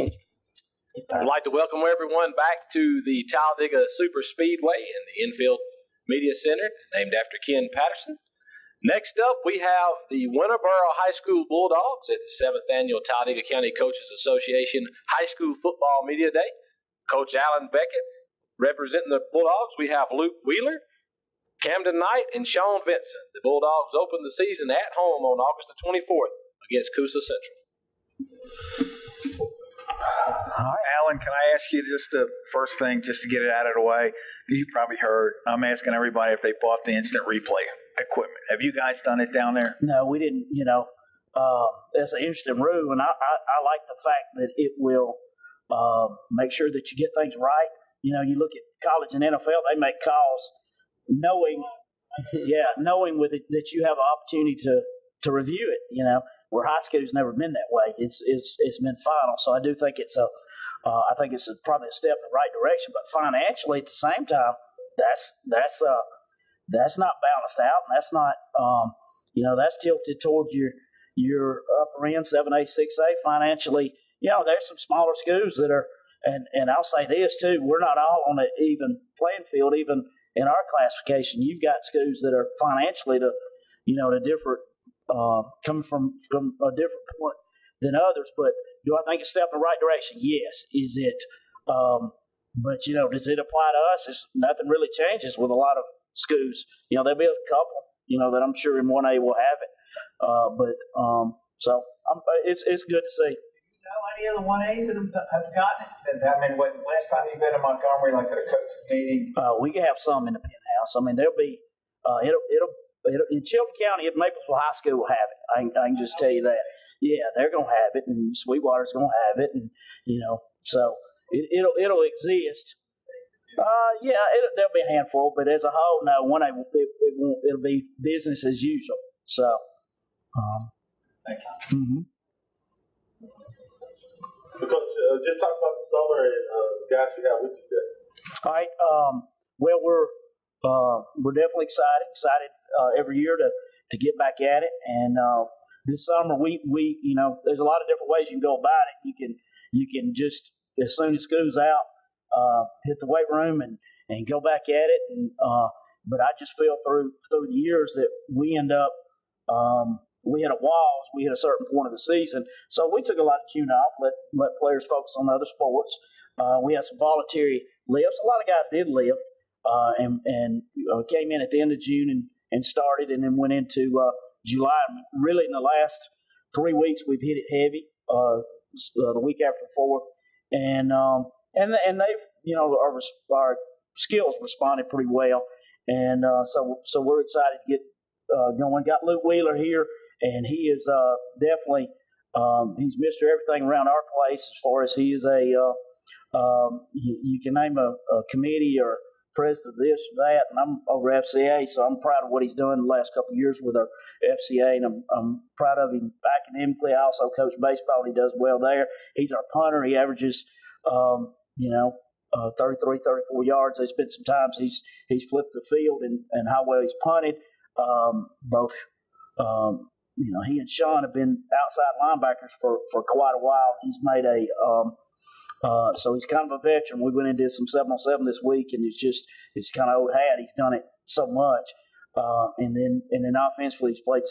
I'd like to welcome everyone back to the Talladega Super Speedway in the Infield Media Center, named after Ken Patterson. Next up, we have the Winterboro High School Bulldogs at the 7th Annual Talladega County Coaches Association High School Football Media Day. Coach Alan Beckett. Representing the Bulldogs, we have Luke Wheeler, Camden Knight, and Sean Vincent. The Bulldogs open the season at home on August the 24th against Coosa Central. All right, Alan, can I ask you just the first thing, just to get it out of the way? You probably heard, I'm asking everybody if they bought the instant replay equipment. Have you guys done it down there? No, we didn't. That's an interesting rule, and I like the fact that it will make sure that you get things right. You look at college and NFL; they make calls knowing with it that you have an opportunity to review it. Where high school's never been that way. It's been final. So I do think it's probably a step in the right direction. But financially, at the same time, that's not balanced out, and that's not that's tilted towards your upper end 7A, 6A financially. There's some smaller schools that are. And I'll say this, too. We're not all on an even playing field, even in our classification. You've got schools that are financially to different, coming from a different point than others. But do I think it's a step in the right direction? Yes. Is it? But, does it apply to us? Nothing really changes with a lot of schools. There'll be a couple, that I'm sure in 1A will have it. It's good to see. Any of the 1A that have gotten it? Last time you've been in Montgomery, like at a coach's meeting? We can have some in the penthouse. There'll be, it'll in Chilton County, Maplesville High School will have it. I can just tell you that. Yeah, they're going to have it, and Sweetwater's going to have it, and, so it'll exist. There'll be a handful, but as a whole, no, 1A, it'll be business as usual. So, thank you. Mm-hmm. Coach, just talk about the summer and the guys you have with you there. All right. Well, we're definitely excited every year to get back at it. And this summer, we there's a lot of different ways you can go about it. You can just, as soon as school's out, hit the weight room and go back at it. And but I just feel through the years that we end up. We hit a walls. We hit a certain point of the season, so we took a lot of June off. Let players focus on other sports. We had some voluntary lifts. A lot of guys did lift, and came in at the end of June and started, and then went into July. Really, in the last 3 weeks, we've hit it heavy. The week after the 4th, and they've our skills responded pretty well, and so we're excited to get going. Got Luke Wheeler here. And he is definitely he's Mr. Everything around our place as far as he is you can name a committee or president of this or that, and I'm over FCA, so I'm proud of what he's done the last couple of years with our FCA, and I'm proud of him academically. I also coach baseball. He does well there. He's our punter. He averages 33, 34 yards. There's been some times he's flipped the field and how well he's punted. He and Sean have been outside linebackers for quite a while. He's made so he's kind of a veteran. We went and did some 7-on-7 this week, and it's kind of old hat. He's done it so much. And then offensively, he's played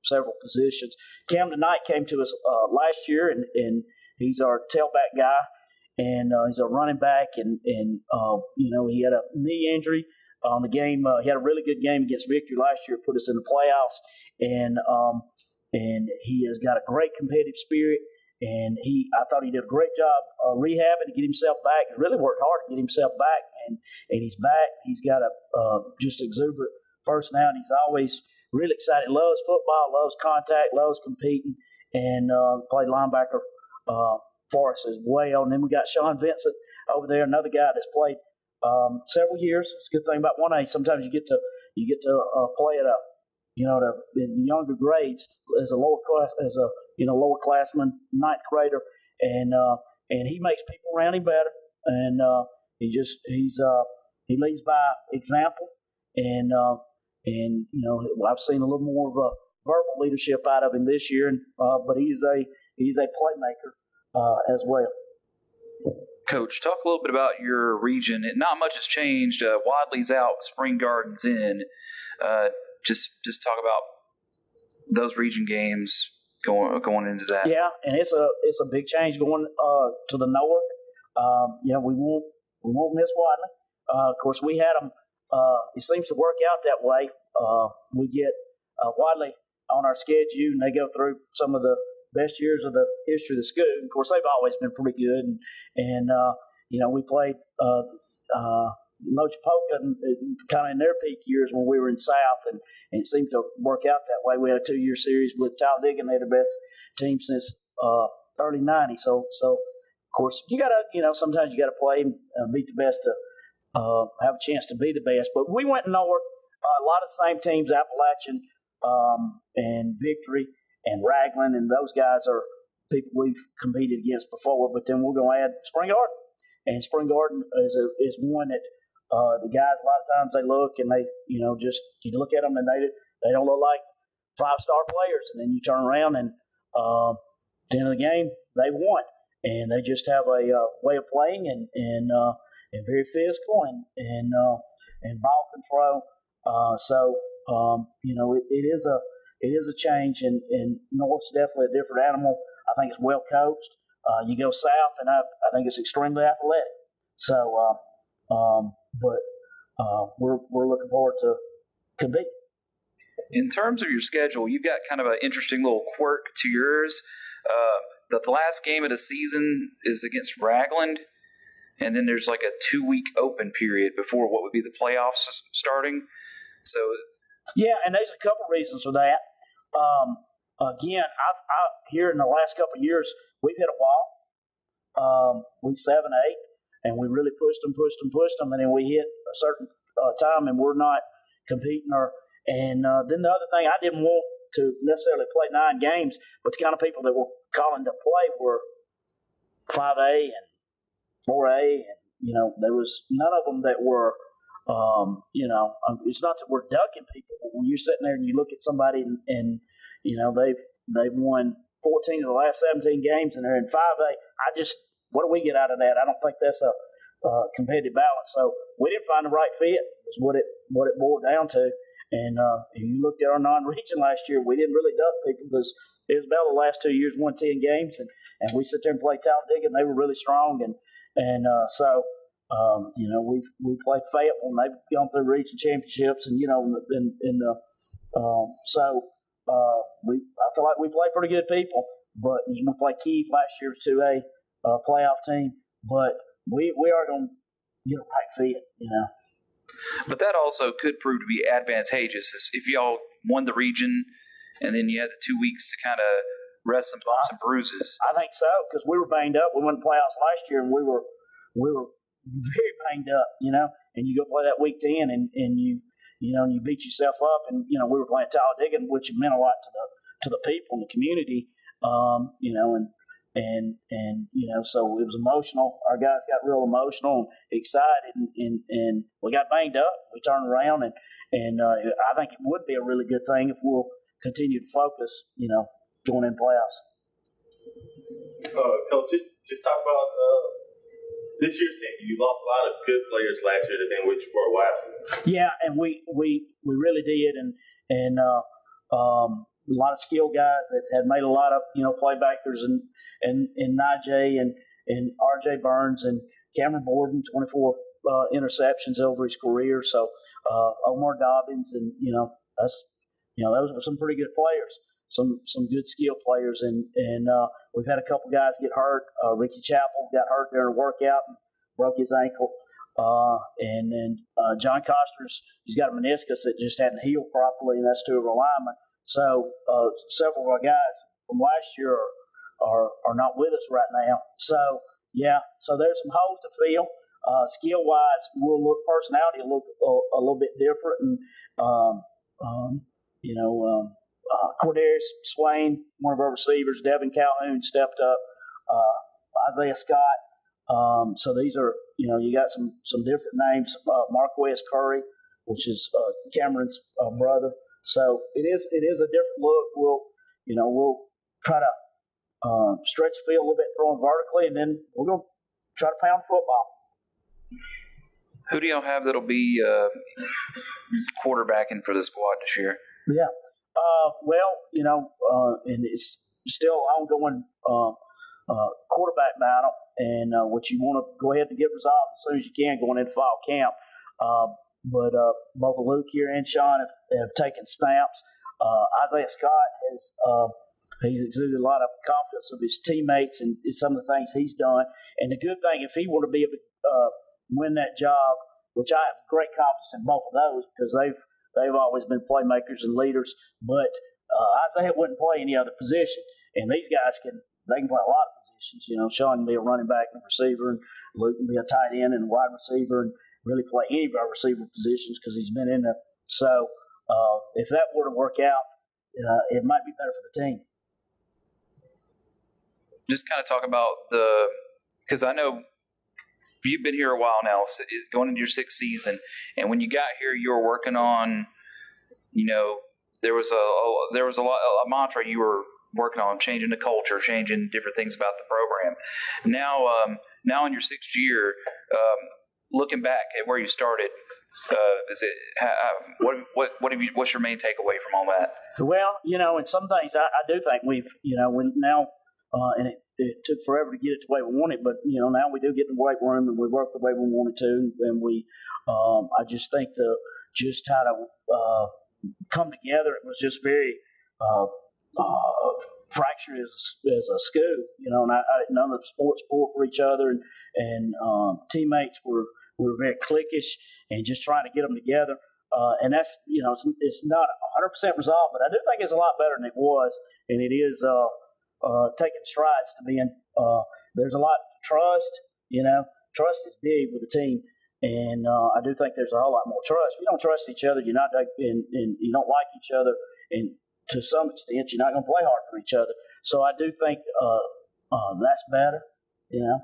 several positions. Camden Knight came to us last year, and he's our tailback guy, and he's a running back, and he had a knee injury. On the game, he had a really good game against Victory last year, put us in the playoffs, and he has got a great competitive spirit, and I thought he did a great job rehabbing to get himself back. He really worked hard to get himself back, and he's back. He's got a just exuberant personality. He's always really excited, loves football, loves contact, loves competing, and played linebacker for us as well. And then we got Sean Vincent over there, another guy that's played several years. It's a good thing about 1A. Sometimes you get to play at in younger grades as a lower classman, ninth grader, and he makes people around him better, and he leads by example, and I've seen a little more of a verbal leadership out of him this year, but he's a playmaker as well. Coach, talk a little bit about your region. Not much has changed. Wadley's out, Spring Garden's in. Just talk about those region games going into that. Yeah, and it's a big change going to the north. We won't miss Wadley. Of course, we had them. It seems to work out that way. We get Wadley on our schedule, and they go through some of the best years of the history of the school. Of course, they've always been pretty good, and we played Lochapoka kind of in their peak years when we were in South, and it seemed to work out that way. We had a 2-year series with Talladega, and they're the best team since early '90s. So of course, you got to, sometimes you got to play and beat the best to have a chance to be the best. But we went north. A lot of the same teams, Appalachian and Victory and Raglan, and those guys are people we've competed against before. But then we're going to add Spring Garden, and Spring Garden is one that the guys a lot of times they look and they just you look at them and they don't look like 5-star players, and then you turn around and at the end of the game they won, and they just have a way of playing and very physical and ball control. It is a change, and North's definitely a different animal. I think it's well coached. You go south, and I think it's extremely athletic. So, we're looking forward to competing. In terms of your schedule, you've got kind of an interesting little quirk to yours. The last game of the season is against Ragland, and then there's like a 2-week open period before what would be the playoffs starting. So, yeah, and there's a couple reasons for that. Again, I here in the last couple of years, we've hit a wall. Week 7, 8, and we really pushed them, and then we hit a certain time, and we're not competing. Then the other thing, I didn't want to necessarily play 9 games, but the kind of people that were calling to play were 5A and 4A, and there was none of them that were. It's not that we're ducking people, but when you're sitting there and you look at somebody and they've won 14 of the last 17 games and they're in 5A, what do we get out of that? I don't think that's a competitive balance. So we didn't find the right fit. Was what it boiled down to. And if you looked at our non-region last year, we didn't really duck people because Isabella the last 2 years won 10 games, and we sit there and play Talladega, and they were really strong, so. We played Fayetteville, and they've gone through region championships, and I feel like we play pretty good people. But we played Keith last year's 2A playoff team, but we are going to get a right fit, But that also could prove to be advantageous if y'all won the region, and then you had the 2 weeks to kind of rest some bumps and bruises. I think so, because we were banged up. We went to playoffs last year, and we were very banged up, and you go play that week 10 and you beat yourself up, and we were playing Talladega, which meant a lot to the people in the community, so it was emotional. Our guys got real emotional and excited, and we got banged up. We turned around, and I think it would be a really good thing if we'll continue to focus, going in playoffs. Coach, just talk about this year's team. You lost a lot of good players last year that have been with you for a while. Yeah, and we really did, and a lot of skilled guys that had made a lot of playbackers, and Najee and R.J. Burns and Cameron Borden, 24 interceptions over his career. So Omar Dobbins, and those were some pretty good players. Some good skill players, and we've had a couple guys get hurt. Ricky Chappell got hurt during a workout and broke his ankle, and then John Costner's, he's got a meniscus that just hadn't healed properly, and that's 2 of our linemen. So several of our guys from last year are not with us right now. So there's some holes to fill. Skill wise, personality will look a little bit different, and Cordarius Swain, one of our receivers, Devin Calhoun stepped up, Isaiah Scott. So these are, you got some different names. Marquez Curry, which is Cameron's brother. So it is a different look. We'll try to stretch the field a little bit, throwing vertically, and then we're going to try to pound football. Who do y'all have that'll be quarterbacking for the squad this year? Yeah. And it's still ongoing quarterback battle, and which you want to go ahead and get resolved as soon as you can going into fall camp. But both Luke here and Sean have taken snaps. Isaiah Scott he's exuded a lot of confidence of his teammates and some of the things he's done. And the good thing, if he were to be able to win that job, which I have great confidence in both of those because they've always been playmakers and leaders. But Isaiah wouldn't play any other position, and these guys can play a lot of positions. Sean can be a running back and a receiver, and Luke can be a tight end and a wide receiver, and really play any of our receiver positions because he's been in there. So if that were to work out, it might be better for the team. Just kind of talk about because I know you've been here a while now, so it's going into your sixth season, and when you got here, you were working on, there was a mantra you were working on, changing the culture, changing different things about the program. Now in your sixth year, looking back at where you started, what's your main takeaway from all that? Well, and some things I do think we've, now, and it took forever to get it the way we want it, but now we do get in the weight room and we work the way we wanted to, and we, I just think just how to come together. It was just very fractured as a school, and none of the sports pulled for each other, and teammates were very cliquish and just trying to get them together. And that's, it's not 100% resolved, but I do think it's a lot better than it was, and it is taking strides to being. There's a lot of trust. Trust is big with a team, and I do think there's a whole lot more trust. If you don't trust each other, you're not, and you don't like each other, and to some extent, you're not going to play hard for each other. So I do think that's better.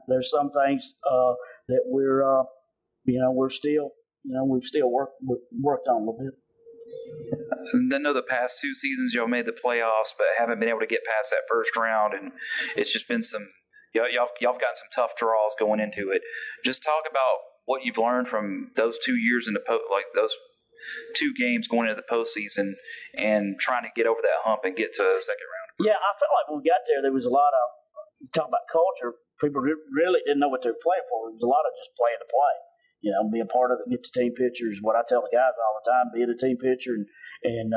There's some things that we're still, we've still worked on a little bit. I know the past two seasons y'all made the playoffs, but haven't been able to get past that first round, and it's just been y'all got some tough draws going into it. Just talk about what you've learned from those 2 years in those 2 games going into the postseason and trying to get over that hump and get to the second round. Yeah, I felt like when we got there was a lot of talk about culture. People really didn't know what they were playing for. It was a lot of just playing to play. Be a part of it, get the team picture is what I tell the guys all the time. Be the team picture and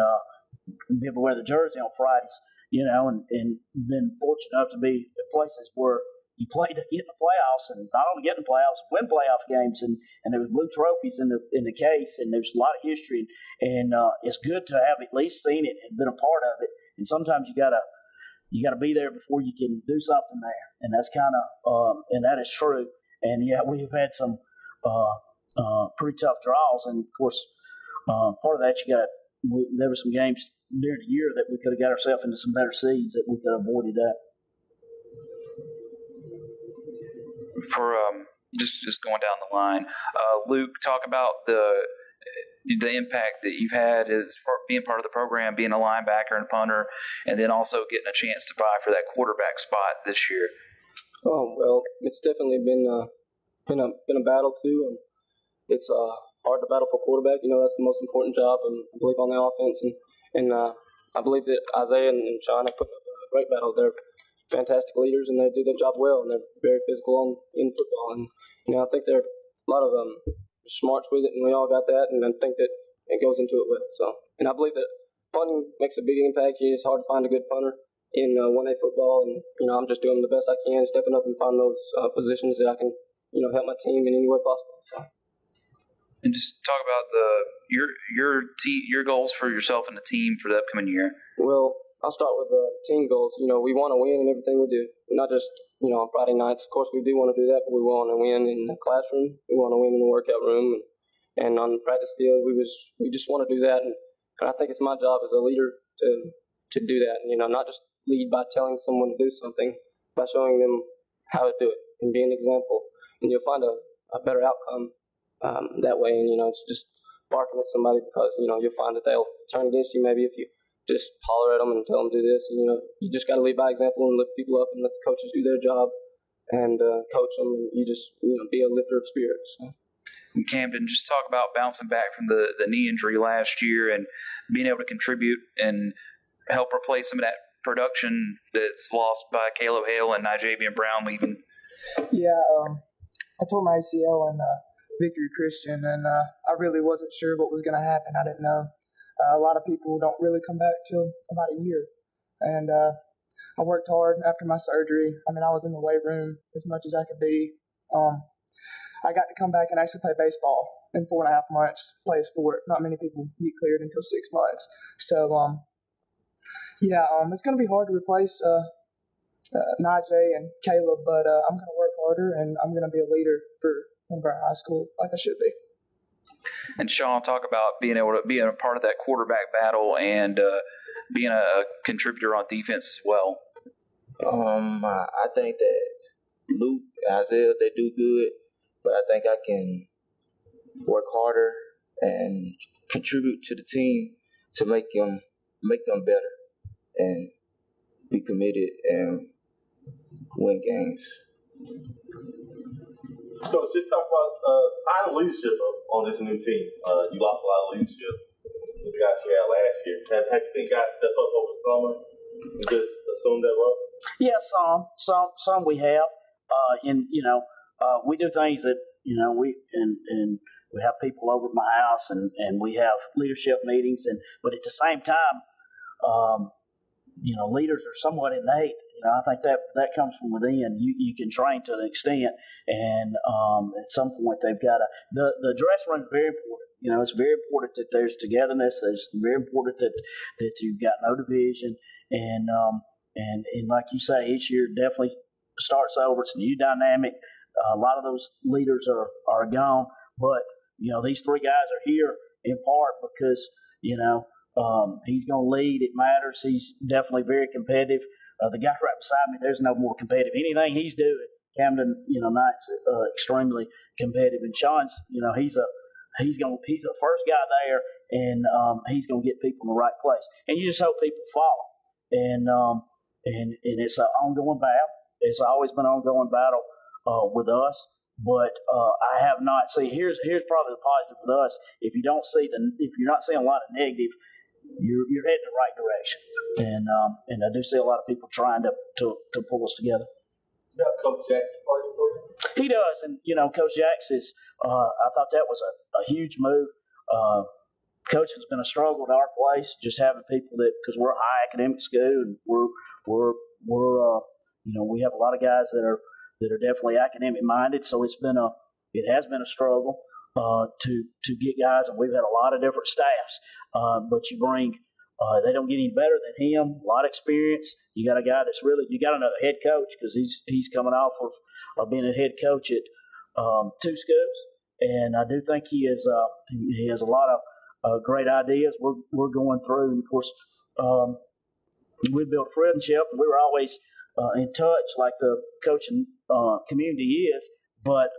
be able to wear the jersey on Fridays, and been fortunate enough to be at places where you play to get in the playoffs, and not only get in the playoffs, win playoff games, and there was blue trophies in the case, and there's a lot of history, and it's good to have at least seen it and been a part of it. And sometimes you gotta be there before you can do something there, and that's kind of and that is true. And yeah, we've had some pretty tough draws, and of course, part of that there were some games during the year that we could have got ourselves into some better seeds that we could have avoided that. For just going down the line, Luke, talk about the impact that you've had as being part of the program, being a linebacker and punter, and then also getting a chance to vie for that quarterback spot this year. Oh well, it's definitely been a battle too, and it's hard to battle for quarterback. That's the most important job, and I believe on the offense, and I believe that Isaiah and Sean have put up a great battle. They're fantastic leaders, and they do their job well, and they're very physical in football. And I think there are a lot of smarts with it, and we all got that, and I think that it goes into it well. So, and I believe that punting makes a big impact. It's hard to find a good punter in 1A football, and I'm just doing the best I can, stepping up and finding those positions that I can help my team in any way possible. So. And just talk about your goals for yourself and the team for the upcoming year. Well, I'll start with team goals. We want to win in everything we do. Not just, on Friday nights. Of course, we do want to do that, but we want to win in the classroom. We want to win in the workout room. And on the practice field, we just want to do that. And I think it's my job as a leader to do that. And, not just lead by telling someone to do something, by showing them how to do it and be an example. And you'll find a better outcome that way. And, it's just barking at somebody because, you'll find that they'll turn against you maybe if you just holler at them and tell them to do this. And, you just got to lead by example and lift people up and let the coaches do their job and coach them. And you just be a lifter of spirits. So. And Camden, just talk about bouncing back from the knee injury last year and being able to contribute and help replace some of that production that's lost by Caleb Hale and Nijavian Brown leaving. Yeah, I tore my ACL in Victory Christian, and I really wasn't sure what was going to happen. I didn't know. A lot of people don't really come back till about a year. And I worked hard after my surgery. I was in the weight room as much as I could be. I got to come back and actually play baseball in 4.5 months, play a sport. Not many people get cleared until 6 months. So, it's going to be hard to replace Najee and Caleb, but I'm going to work harder, and I'm going to be a leader for Winterboro High School like I should be. And Sean, talk about being able to be a part of that quarterback battle and being a contributor on defense as well. I think that Luke, Isaiah, they do good, but I think I can work harder and contribute to the team to make them better and be committed and win games. Coach, just talk about how the leadership on this new team. You lost a lot of leadership with the guys you had last year. Have you seen guys step up over the summer and just assume that role? Yeah, some we have. We do things that we have people over at my house and we have leadership meetings, but at the same time, leaders are somewhat innate. I think that comes from within. You can train to an extent, and at some point they've got the dressing room is very important. It's very important that there's togetherness. It's very important that you've got no division, and like you say, each year definitely starts over. It's a new dynamic. A lot of those leaders are gone, but these three guys are here in part because he's going to lead. It matters. He's definitely very competitive. The guy right beside me, there's no more competitive. Anything he's doing, Camden, Knight's extremely competitive, and Sean's, he's the first guy there, and he's going to get people in the right place. And you just hope people follow. And it's an ongoing battle. It's always been an ongoing battle with us. But I have not seen. Here's probably the positive with us. If you're not seeing a lot of negative, you're heading in the right direction. And I do see a lot of people trying to pull us together. You got Coach Jackson part of the program? He does, and Coach Jackson is. I thought that was a huge move. Coaching's been a struggle at our place, just having people because we're a high academic school, and we have a lot of guys that are definitely academic minded. So it has been a struggle to get guys, and we've had a lot of different staffs. But you bring, they don't get any better than him. A lot of experience. You got a guy you got another head coach because he's coming off of being a head coach at 2 schools, and I do think he has a lot of great ideas. We're going through, and of course, we built friendship, and we were always in touch, like the coaching community is. But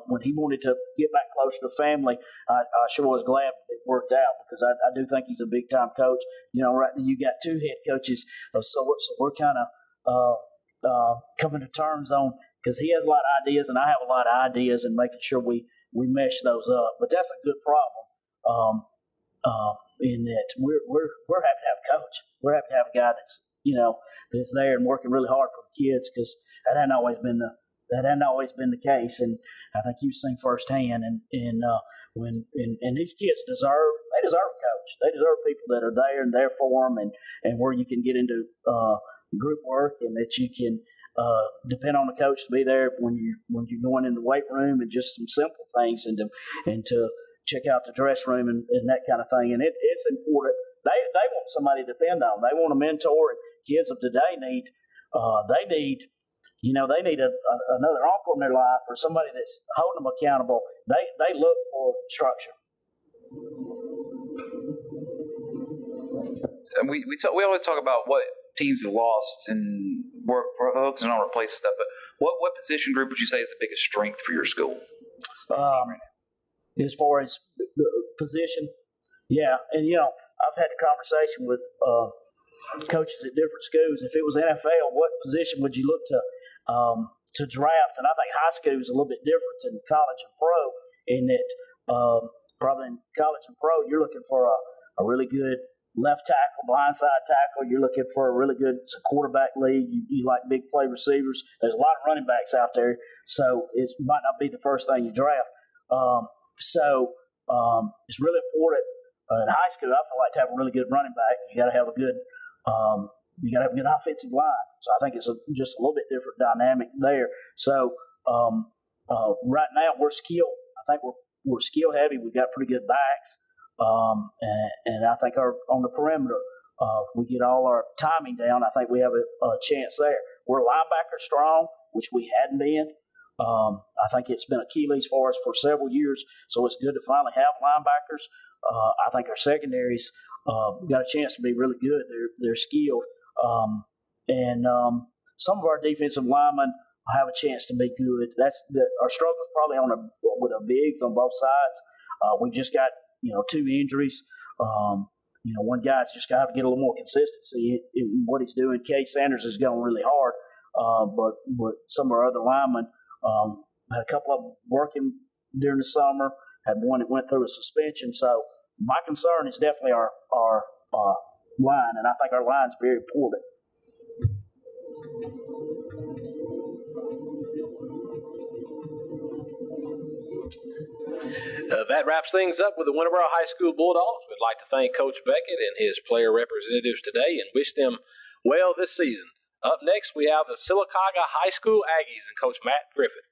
when he wanted to get back closer to family, I sure was glad it worked out because I do think he's a big time coach. Right now you got 2 head coaches, so we're kind of coming to terms on because he has a lot of ideas and I have a lot of ideas and making sure we mesh those up. But that's a good problem. In that we're happy to have a coach. We're happy to have a guy that's that's there and working really hard for the kids because that hadn't always been the case. And I think you've seen firsthand. And these kids deserve a coach. They deserve people that are there and there for them, and where you can get into group work and that you can depend on the coach to be there when you're going in the weight room and just some simple things and to check out the dress room and that kind of thing. And it's important. They want somebody to depend on. They want a mentor. And kids of today need another uncle in their life or somebody that's holding them accountable. They look for structure. And we always talk about what teams have lost and we're focusing on replacing stuff. But what position group would you say is the biggest strength for your school? As far as position, yeah, and I've had a conversation with coaches at different schools. If it was NFL, what position would you look to draft? And I think high school is a little bit different than college and pro in that probably in college and pro, you're looking for a really good left tackle, blindside tackle. You're looking for a really good quarterback league. You like big play receivers. There's a lot of running backs out there, so it might not be the first thing you draft. It's really important in high school. I feel like to have a really good running back, you got to have a good offensive line. So I think it's just a little bit different dynamic there. So right now we're skilled. I think we're skill heavy. We've got pretty good backs, and I think on the perimeter, we get all our timing down. I think we have a chance there. We're linebacker strong, which we hadn't been. I think it's been Achilles for us for several years, so it's good to finally have linebackers. I think our secondaries got a chance to be really good. They're skilled, and some of our defensive linemen have a chance to be good. Our struggle is probably with our bigs on both sides. We've just got 2 injuries. One guy's just got to get a little more consistency in what he's doing. Cade Sanders is going really hard, but some of our other linemen had a couple of them working during the summer. Had one that went through a suspension. So my concern is definitely our line, and I think our line's very important. That wraps things up with the Winterboro High School Bulldogs. We'd like to thank Coach Beckett and his player representatives today and wish them well this season. Up next, we have the Sylacauga High School Aggies and Coach Matt Griffith.